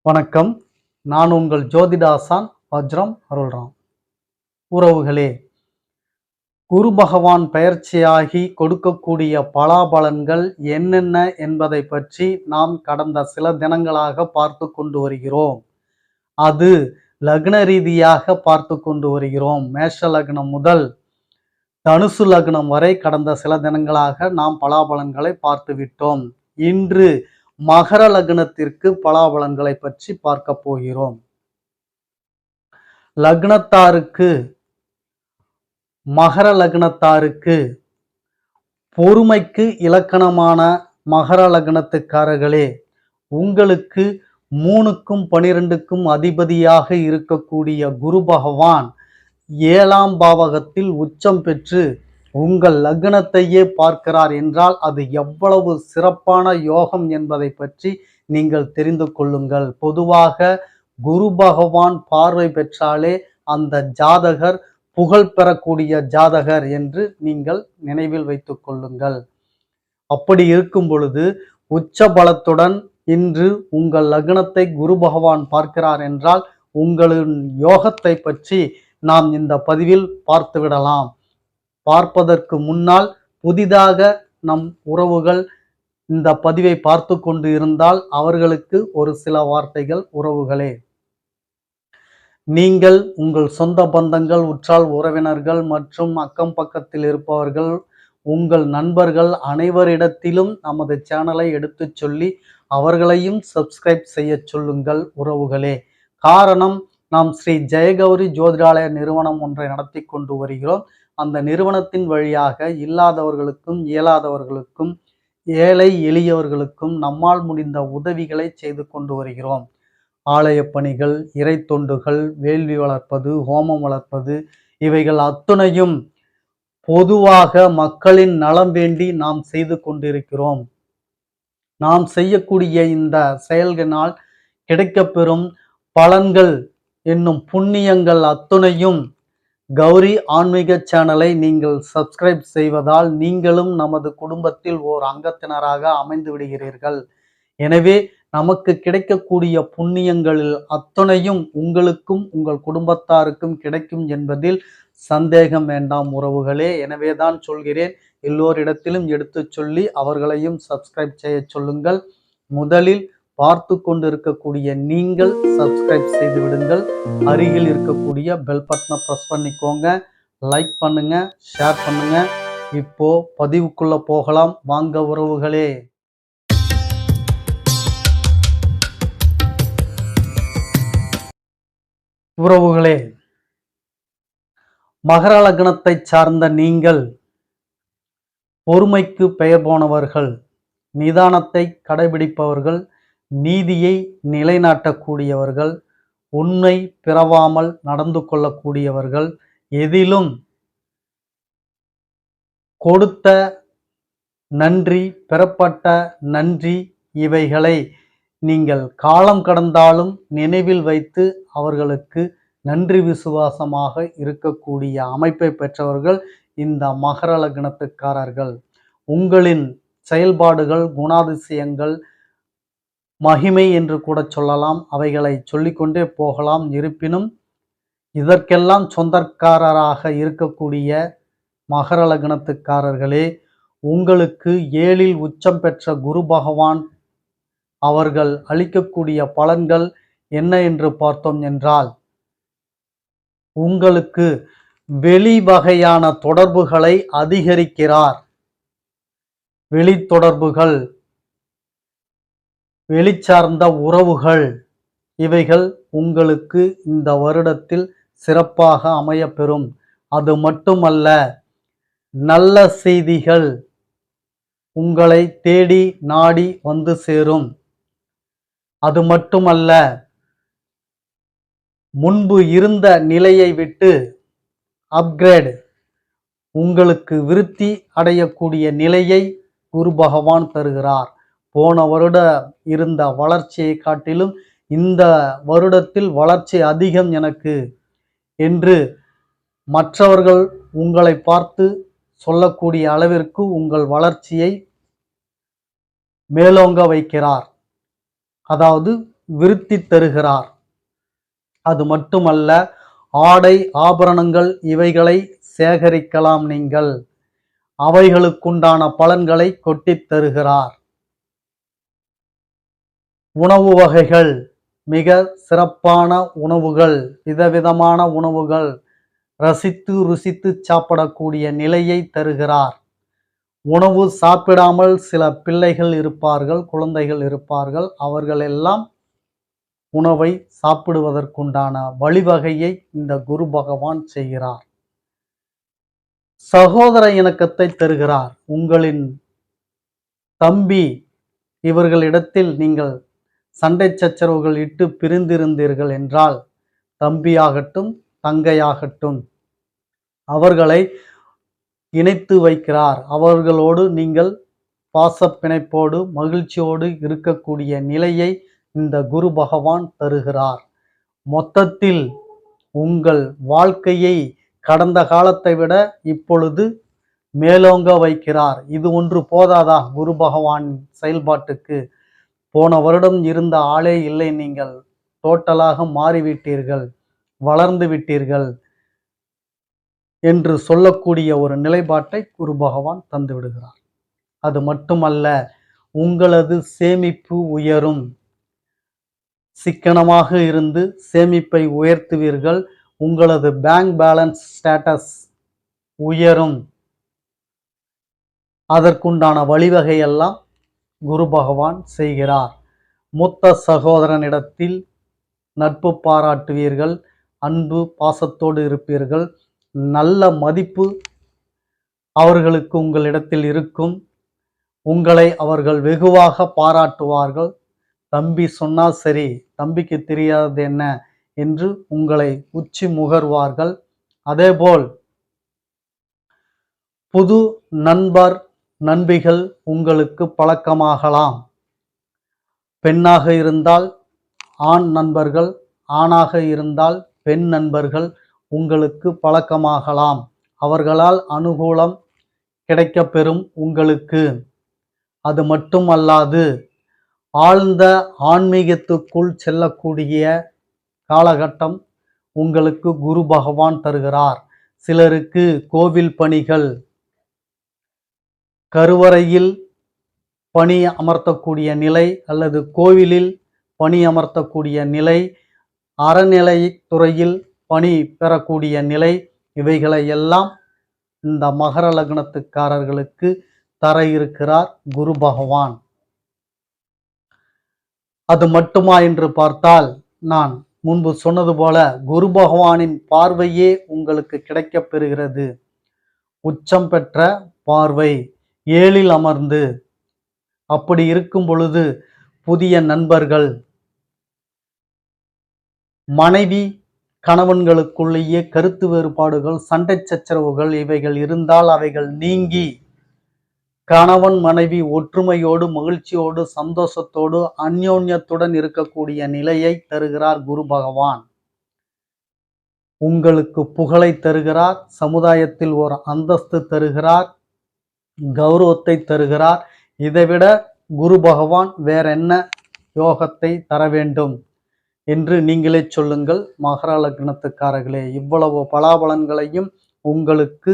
வணக்கம். நான் உங்கள் ஜோதிடாசான் வஜ்ரம் அருள்ராம். உறவுகளே, குரு பகவான் பெயர்ச்சியாகி கொடுக்கக்கூடிய பலாபலன்கள் என்னென்ன என்பதை பற்றி நாம் கடந்த சில தினங்களாக பார்த்து கொண்டு வருகிறோம். அது லக்ன ரீதியாக பார்த்து கொண்டு வருகிறோம். மேஷ லக்னம் முதல் தனுசு லக்னம் வரை கடந்த சில தினங்களாக நாம் பலாபலன்களை பார்த்து விட்டோம். இன்று மகர லக்னத்திற்கு பலாபலன்களை பற்றி பார்க்க போகிறோம். லக்னத்தாருக்கு மகர லக்னத்தாருக்கு பொறுமைக்கு இலக்கணமான மகர லக்னத்துக்காரர்களே, உங்களுக்கு 3க்கும் 12க்கும் அதிபதியாக இருக்கக்கூடிய குரு பகவான் 7ஆம் பாவகத்தில் உச்சம் பெற்று உங்கள் லக்னத்தையே பார்க்கிறார் என்றால் அது எவ்வளவு சிறப்பான யோகம் என்பதை பற்றி நீங்கள் தெரிந்து கொள்ளுங்கள். பொதுவாக குரு பகவான் பார்வை பெற்றாலே அந்த ஜாதகர் புகழ் பெறக்கூடிய ஜாதகர் என்று நீங்கள் நினைவில் வைத்துக் கொள்ளுங்கள். அப்படி இருக்கும் பொழுது உச்ச பலத்துடன் இன்று உங்கள் லக்னத்தை குரு பகவான் பார்க்கிறார் என்றால் உங்களின் யோகத்தை பற்றி நாம் இந்த பதிவில் பார்த்துவிடலாம். பார்ப்பதற்கு முன்னால் புதிதாக நம் உறவுகள் இந்த பதிவை பார்த்து கொண்டு இருந்தால் அவர்களுக்கு ஒரு சில வார்த்தைகள். உறவுகளே, நீங்கள் உங்கள் சொந்த பந்தங்கள், உற்றார் உறவினர்கள் மற்றும் அக்கம் பக்கத்தில் இருப்பவர்கள், உங்கள் நண்பர்கள் அனைவரிடத்திலும் நமது சேனலை எடுத்து சொல்லி அவர்களையும் சப்ஸ்கிரைப் செய்ய சொல்லுங்கள். உறவுகளே, காரணம், நாம் ஸ்ரீ ஜெயகௌரி ஜோதிடாலய நிறுவனம் ஒன்றை நடத்தி கொண்டு வருகிறோம். அந்த நிறுவனத்தின் வழியாக இல்லாதவர்களுக்கும் இயலாதவர்களுக்கும் ஏழை எளியவர்களுக்கும் நம்மால் முடிந்த உதவிகளை செய்து கொண்டு வருகிறோம். ஆலய பணிகள், இறை தொண்டுகள், வேள்வி வளர்ப்பது, ஹோமம் வளர்ப்பது, இவைகள் அத்துணையும் பொதுவாக மக்களின் நலம் வேண்டி நாம் செய்து கொண்டிருக்கிறோம். நாம் செய்யக்கூடிய இந்த செயல்களினால் கிடைக்கப்பெறும் பலன்கள் என்னும் புண்ணியங்கள் அத்துணையும் கௌரி ஆன்மீக சேனலை நீங்கள் சப்ஸ்கிரைப் செய்வதால் நீங்களும் நமது குடும்பத்தில் ஓர் அங்கத்தினராக அமைந்து விடுகிறீர்கள். எனவே நமக்கு கிடைக்கக்கூடிய புண்ணியங்களில் அத்துணையும் உங்களுக்கும் உங்கள் குடும்பத்தாருக்கும் கிடைக்கும் என்பதில் சந்தேகம் வேண்டாம். உறவுகளே, எனவேதான் சொல்கிறேன், எல்லோரிடத்திலும் எடுத்து சொல்லி அவர்களையும் சப்ஸ்கிரைப் செய்ய சொல்லுங்கள். முதலில் பார்த்து கொண்டு இருக்கக்கூடிய நீங்கள் சப்ஸ்கிரைப் செய்து விடுங்கள். அருகில் இருக்கக்கூடிய பெல் பட்டனை ப்ரெஸ் பண்ணிக்கோங்க. லைக் பண்ணுங்க, ஷேர் பண்ணுங்க. இப்போ பதிவுக்குள்ள போகலாம் வாங்க உறவுகளே. உறவுகளே, மகர லக்னத்தை சார்ந்த நீங்கள் பொறுமைக்கு பெயர் போனவர்கள், நிதானத்தை கடைபிடிப்பவர்கள், நீதியை நிலைநாட்டக்கூடியவர்கள், உண்மை பிறவாமல் நடந்து கொள்ளக்கூடியவர்கள், எதிலும் கொடுத்த நன்றி, பெறப்பட்ட நன்றி, இவைகளை நீங்கள் காலம் கடந்தாலும் நினைவில் வைத்து அவர்களுக்கு நன்றி விசுவாசமாக இருக்கக்கூடிய அமைப்பை பெற்றவர்கள் இந்த மகர லக்னத்துக்காரர்கள். உங்களின் செயல்பாடுகள், குணாதிசயங்கள், மகிமை என்று கூட சொல்லலாம், அவைகளை சொல்லிக்கொண்டே போகலாம். இருப்பினும் இதற்கெல்லாம் சொந்தக்காரராக இருக்கக்கூடிய மகர லக்னத்துக்காரர்களே, உங்களுக்கு 7இல் உச்சம் பெற்ற குரு பகவான் அவர்கள் அளிக்கக்கூடிய பலன்கள் என்ன என்று பார்த்தோம் என்றால், உங்களுக்கு வெளி வகையான தொடர்புகளை அதிகரிக்கிறார். வெளி தொடர்புகள், வெளிச்சார்ந்த உறவுகள், இவைகள் உங்களுக்கு இந்த வருடத்தில் சிறப்பாக அமையப்பெறும். அது மட்டுமல்ல, நல்ல செய்திகள் உங்களை தேடி நாடி வந்து சேரும். அது மட்டுமல்ல, முன்பு இருந்த நிலையை விட்டு அப்கிரேட், உங்களுக்கு விருத்தி அடையக்கூடிய நிலையை குரு பகவான் தருகிறார். போன வருட இருந்த வளர்ச்சியை காட்டிலும் இந்த வருடத்தில் வளர்ச்சி அதிகம் எனக்கு என்று மற்றவர்கள் உங்களை பார்த்து சொல்லக்கூடிய அளவிற்கு உங்கள் வளர்ச்சியை மேலோங்க வைக்கிறார். அதாவது விருத்தி தருகிறார். அது மட்டுமல்ல, ஆடை ஆபரணங்கள் இவைகளை சேகரிக்கலாம். நீங்கள் அவைகளுக்குண்டான பலன்களை கொட்டித் தருகிறார். உணவு வகைகள் மிக சிறப்பான உணவுகள், விதவிதமான உணவுகள், ரசித்து ருசித்து சாப்பிடக்கூடிய நிலையை தருகிறார். உணவு சாப்பிடாமல் சில பிள்ளைகள் இருப்பார்கள், குழந்தைகள் இருப்பார்கள். அவர்கள் எல்லாம் உணவை சாப்பிடுவதற்குண்டான வழிவகையை இந்த குரு பகவான் செய்கிறார். சகோதர இணக்கத்தை தருகிறார். உங்களின் தம்பி இவர்களிடத்தில் நீங்கள் சண்டை சச்சரவுகள் இட்டு பிரிந்திருந்தீர்கள் என்றால், தம்பியாகட்டும் தங்கையாகட்டும், அவர்களை இணைத்து வைக்கிறார். அவர்களோடு நீங்கள் பாசப்பிணைப்போடு மகிழ்ச்சியோடு இருக்கக்கூடிய நிலையை இந்த குரு பகவான் தருகிறார். மொத்தத்தில் உங்கள் வாழ்க்கையை கடந்த காலத்தை விட இப்பொழுது மேலோங்க வைக்கிறார். இது ஒன்று போதாதா குரு பகவான் செயல்பாட்டுக்கு? போன வருடம் இருந்த ஆளே இல்லை, நீங்கள் டோட்டலாக மாறிவிட்டீர்கள், வளர்ந்து விட்டீர்கள் என்று சொல்லக்கூடிய ஒரு நிலைப்பாட்டை குரு பகவான் தந்து விடுகிறார். அது மட்டுமல்ல, உங்களது சேமிப்பு உயரும். சிக்கனமாக இருந்து சேமிப்பை உயர்த்துவீர்கள். உங்களது பேங்க் பேலன்ஸ் ஸ்டேட்டஸ் உயரும். அதற்குண்டான வழிவகையெல்லாம் குரு பகவான் செய்கிறார். மூத்த சகோதரனிடத்தில் நட்பு பாராட்டுவீர்கள், அன்பு பாசத்தோடு இருப்பீர்கள். நல்ல மதிப்பு அவர்களுக்கு உங்களிடத்தில் இருக்கும். உங்களை அவர்கள் வெகுவாக பாராட்டுவார்கள். தம்பி சொன்னா சரி, தம்பிக்கு தெரியாதது என்ன என்று உங்களை உச்சி முகர்வார்கள். அதேபோல் புது நண்பர் நண்பிகள் உங்களுக்கு பழக்கமாகலாம். பெண்ணாக இருந்தால் ஆண் நண்பர்கள், ஆணாக இருந்தால் பெண் நண்பர்கள் உங்களுக்கு பழக்கமாகலாம். அவர்களால் அனுகூலம் கிடைக்கப்பெறும் உங்களுக்கு. அது மட்டுமல்லாது, ஆழ்ந்த ஆன்மீகத்துக்குள் செல்லக்கூடிய காலகட்டம் உங்களுக்கு குரு பகவான் தருகிறார். சிலருக்கு கோவில் பணிகள், கருவறையில் பணி அமர்த்தக்கூடிய நிலை அல்லது கோவிலில் பணி அமர்த்தக்கூடிய நிலை, அறநிலைத்துறையில் பணி பெறக்கூடிய நிலை, இவைகளை எல்லாம் இந்த மகர லக்னத்துக்காரர்களுக்கு தர இருக்கிறார் குரு பகவான். அது மட்டுமா என்று பார்த்தால், நான் முன்பு சொன்னது போல குரு பகவானின் பார்வையே உங்களுக்கு கிடைக்கப் பெறுகிறது. உச்சம் பெற்ற பார்வை, ஏழில் அமர்ந்து. அப்படி இருக்கும் பொழுது புதிய நண்பர்கள், மனைவி கணவன்களுக்குள்ளேயே கருத்து வேறுபாடுகள், சண்டை சச்சரவுகள் இவைகள் இருந்தால் அவைகள் நீங்கி கணவன் மனைவி ஒற்றுமையோடு மகிழ்ச்சியோடு சந்தோஷத்தோடு அந்யோன்யத்துடன் இருக்கக்கூடிய நிலையை தருகிறார் குரு பகவான். உங்களுக்கு புகழை தருகிறார், சமுதாயத்தில் ஒரு அந்தஸ்து தருகிறார், கௌரவத்தை தருகிறார். இதைவிட குரு பகவான் வேற என்ன யோகத்தை தர வேண்டும் என்று நீங்களே சொல்லுங்கள் மகர லக்னத்துக்காரர்களே. இவ்வளவு பலாபலன்களையும் உங்களுக்கு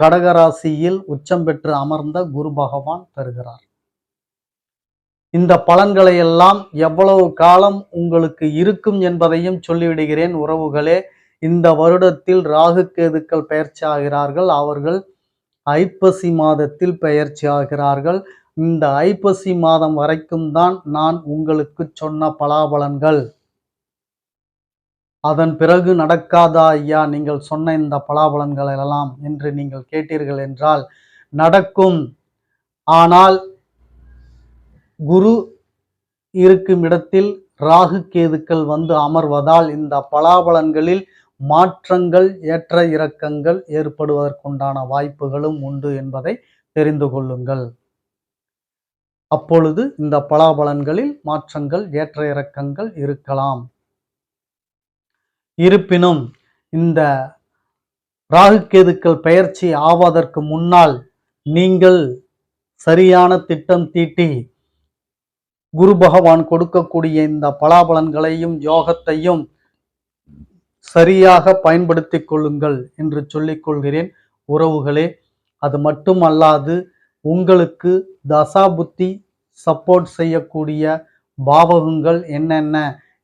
கடகராசியில் உச்சம் பெற்று அமர்ந்த குரு பகவான் தருகிறார். இந்த பலன்களை எல்லாம் எவ்வளவு காலம் உங்களுக்கு இருக்கும் என்பதையும் சொல்லிவிடுகிறேன் உறவுகளே. இந்த வருடத்தில் ராகு கேதுக்கள் பெயர்ச்சி ஆகிறார்கள். அவர்கள் ஐப்பசி மாதத்தில் பெயர்ச்சி ஆகிறார்கள். இந்த ஐப்பசி மாதம் வரைக்கும் தான் நான் உங்களுக்கு சொன்ன பலாபலன்கள். அதன் பிறகு நடக்காதா ஐயா நீங்கள் சொன்ன இந்த பலாபலன்கள் எல்லாம் என்று நீங்கள் கேட்டீர்கள் என்றால் நடக்கும். ஆனால் குரு இருக்கும் இடத்தில் ராகு கேதுக்கள் வந்து அமர்வதால் இந்த பலாபலன்களில் மாற்றங்கள், ஏற்ற இறக்கங்கள் ஏற்படுவதற்குண்டான வாய்ப்புகளும் உண்டு என்பதை தெரிந்து கொள்ளுங்கள். அப்பொழுது இந்த பலாபலன்களில் மாற்றங்கள், ஏற்ற இறக்கங்கள் இருக்கலாம். இருப்பினும் இந்த ராகு கேதுக்கள் பெயர்ச்சி ஆவதற்கு முன்னால் நீங்கள் சரியான திட்டம் தீட்டி குரு பகவான் கொடுக்கக்கூடிய இந்த பலாபலன்களையும் யோகத்தையும் சரியாக பயன்படுத்திக் கொள்ளுங்கள் என்று சொல்லிக் கொள்கிறேன் உறவுகளே. அது மட்டுமல்லாது உங்களுக்கு தசாபுத்தி சப்போர்ட் செய்யக்கூடிய பாவகங்கள் என்னென்ன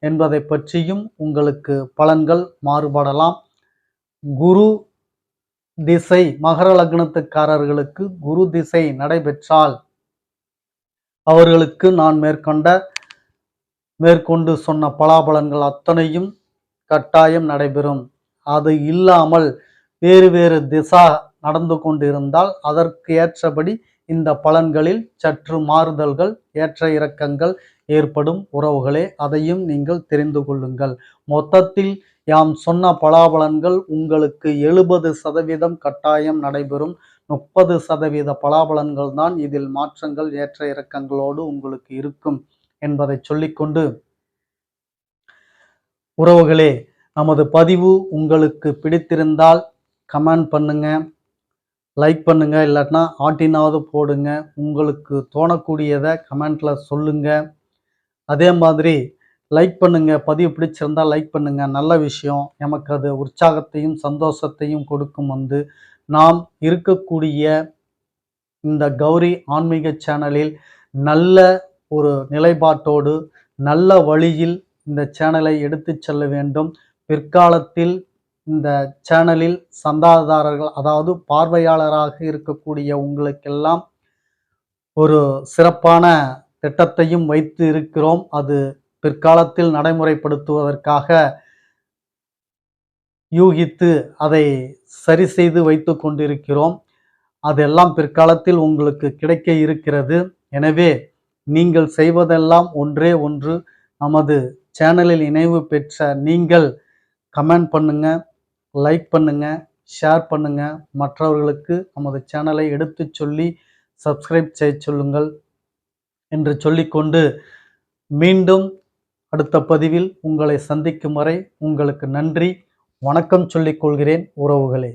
என்பதை பற்றியும் உங்களுக்கு பலன்கள் மாறுபடலாம். குரு திசை மகர லக்னத்துக்காரர்களுக்கு குரு திசை நடைபெற்றால் அவர்களுக்கு நான் மேற்கொண்டு சொன்ன பலாபலன்கள் அத்தனையும் கட்டாயம் நடைபெறும். அது இல்லாமல் வேறு வேறு திசா நடந்து கொண்டிருந்தால் அதற்கு ஏற்றபடி இந்த பலன்களில் சற்று மாறுதல்கள் ஏற்ற இறக்கங்கள் ஏற்படும் உறவுகளே. அதையும் நீங்கள் தெரிந்து கொள்ளுங்கள். மொத்தத்தில் யாம் சொன்ன பலாபலன்கள் உங்களுக்கு 70% கட்டாயம் நடைபெறும். 30% பலாபலன்கள் தான் இதில் மாற்றங்கள் ஏற்ற இறக்கங்களோடு உங்களுக்கு இருக்கும் என்பதை சொல்லிக்கொண்டு உறவுகளே, நமது பதிவு உங்களுக்கு பிடித்திருந்தால் கமெண்ட் பண்ணுங்க, லைக் பண்ணுங்க, இல்லாட்டினா ஆட்டினாவது போடுங்க. உங்களுக்கு தோணக்கூடியதை கமெண்ட்ல சொல்லுங்க. அதே மாதிரி லைக் பண்ணுங்க, பதிவு பிடிச்சிருந்தா லைக் பண்ணுங்க. நல்ல விஷயம், நமக்கு அது உற்சாகத்தையும் சந்தோஷத்தையும் கொடுக்கும். நாம் இருக்கக்கூடிய இந்த கௌரி ஆன்மீக சேனலில் நல்ல ஒரு நிலைப்பாட்டோடு நல்ல வழியில் இந்த சேனலை எடுத்து செல்ல வேண்டும். பிற்காலத்தில் இந்த சேனலில் சந்தாதாரர்கள், அதாவது பார்வையாளராக இருக்கக்கூடிய உங்களுக்கெல்லாம் ஒரு சிறப்பான திட்டத்தையும் வைத்து இருக்கிறோம். அது பிற்காலத்தில் நடைமுறைப்படுத்துவதற்காக யூகித்து அதை சரி செய்து வைத்து கொண்டிருக்கிறோம். அதெல்லாம் பிற்காலத்தில் உங்களுக்கு கிடைக்க இருக்கிறது. எனவே நீங்கள் செய்வதெல்லாம் ஒன்றே ஒன்று, நமது சேனலில் இணைவு பெற்ற நீங்கள் கமெண்ட் பண்ணுங்க, லைக் பண்ணுங்க, ஷேர் பண்ணுங்க, மற்றவர்களுக்கு நமது சேனலை எடுத்து சொல்லி சப்ஸ்கிரைப் செய்ய சொல்லுங்கள் என்று சொல்லிக்கொண்டு மீண்டும் அடுத்த பதிவில் உங்களை சந்திக்கும் வரை உங்களுக்கு நன்றி, வணக்கம் சொல்லிக் கொள்கிறேன் உறவுகளே.